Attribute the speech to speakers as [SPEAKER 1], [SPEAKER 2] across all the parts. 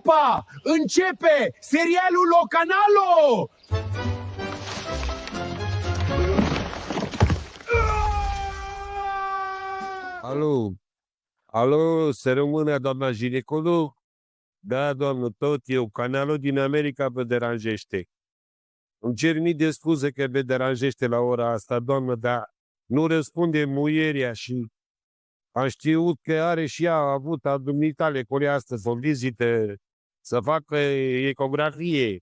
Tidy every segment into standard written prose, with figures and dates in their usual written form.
[SPEAKER 1] Europa! Începe serialul Locanalo!
[SPEAKER 2] Alo, alo, să rămână doamna ginecologu? Da, doamnă, tot eu, canalul din America vă deranjește. Îmi cer mii de scuze că vă deranjește la ora asta, doamnă, dar nu răspunde muieria și am știut că are și ea a avut a dumneitale cu astăzi o vizită să facă ecografie.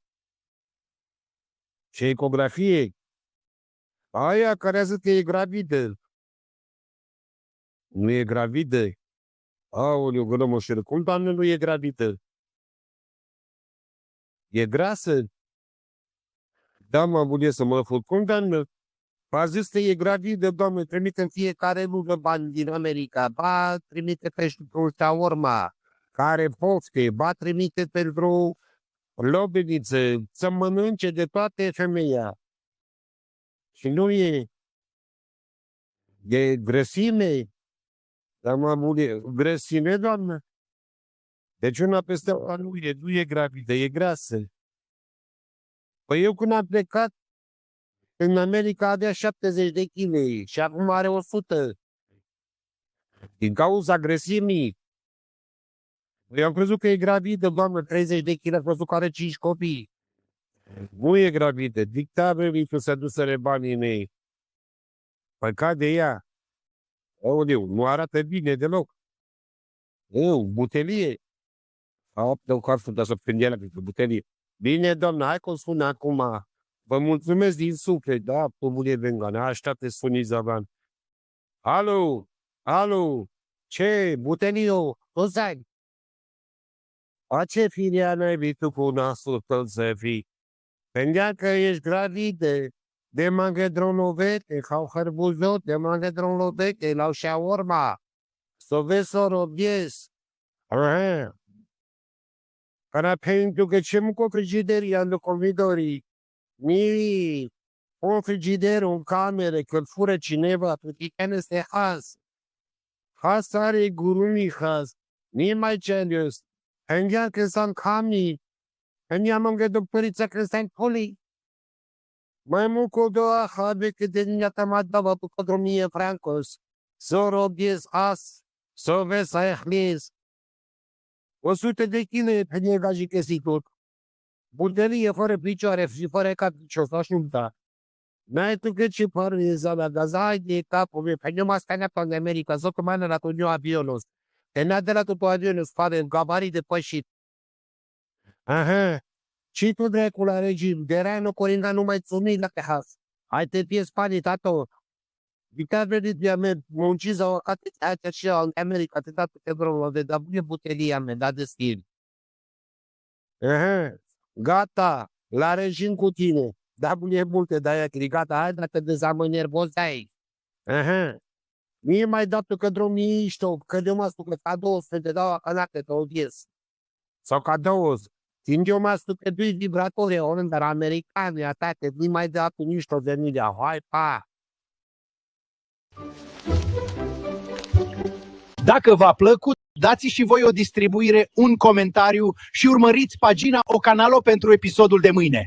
[SPEAKER 2] Ce ecografie? Aia care a zis că e gravidă. Nu e gravidă? Aoleu, grămășeră, cum, doamne, nu e gravidă? E grasă? Da, mă bunie să mă fut. Cum, doamne? A zis că e gravidă, doamne, trimite în fiecare lună bani din America. Ba, trimite pentru urma care pofte, ba, trimite pentru lobeniță, să mănânce de toate femeia. Și nu e grăsime. Dar mă bunie, grăsime, doamne? Deci una peste alta nu e gravidă, e grasă. Păi eu când am plecat în America avea 70 de kg și acum are 100. Din cauza grăsimii. Eu am crezut că e gravidă, doamnă, 30 de kg, am crezut că are 5 copii. Nu e gravidă, dictabilul să dusă banii în ei. Păcat de ea. Aoleu, nu arată bine deloc. Butelie. O carfă de să prinde la butelie. Bine, doamnă, hai că o spun acum. Vă mulțumesc din suflet, da, pomule Bengana, așteaptă să spun Izavan. Alo, alo, ce, butelio, o să-i? A ce firea n-ai vii tu cu nasul tău să fii? Pendea că ești gravidă, de mangedronovete, sau hărbuzote, de mangedronovete, la shawarma, să vezi să robies. Aha. Cara pentru că ce mu cu frigideria în comidorii. Mi un frigider, un camere, că fură cineva, pentru că este has. Has are gurumi has. Ni mai serios. Îndia că sunt cami. Îndia mă gândesc părița că sunt poli. Mai mult cu două habe că de niata mă dava cu 4.000 francos. Să robiez as. Să vezi să ehliz. 100 de kg pe negaji că si tot. Butelie fără picioare și fără cap ce-o să știuta. N-ai tu cât ce pare zala, dar zai de capul meu, pe numai stania pe America, ză cum la tu nu avionul. Te n-a de la tu avionul, fără în gabarii de pășit. Aha, ce tu dracu la regim, de reanul Corinda nu mai țumi la pe has. Hai te fie spanii, tato. Vica venit de-a mea, munciza o atâtea și în America, te dat pe vreo de dar bune butelia mea, da de schimb. Aha. Gata, la regim cu tine. Da, bune multe de aia, că gata, hai, dar te dezamă nervos de aici. Aha. Mie mai dat tu că drum mișto, că de mă că ca 200 de dau acanate, te odiez. Sau ca 200. Când eu mă stu că dui vibratori, ori dar americani, atate, nu mai dat tu niște venirea. Hai, pa!
[SPEAKER 3] Dacă v-a plăcut, dați și voi o distribuire, un comentariu și urmăriți pagina O Canalo pentru episodul de mâine.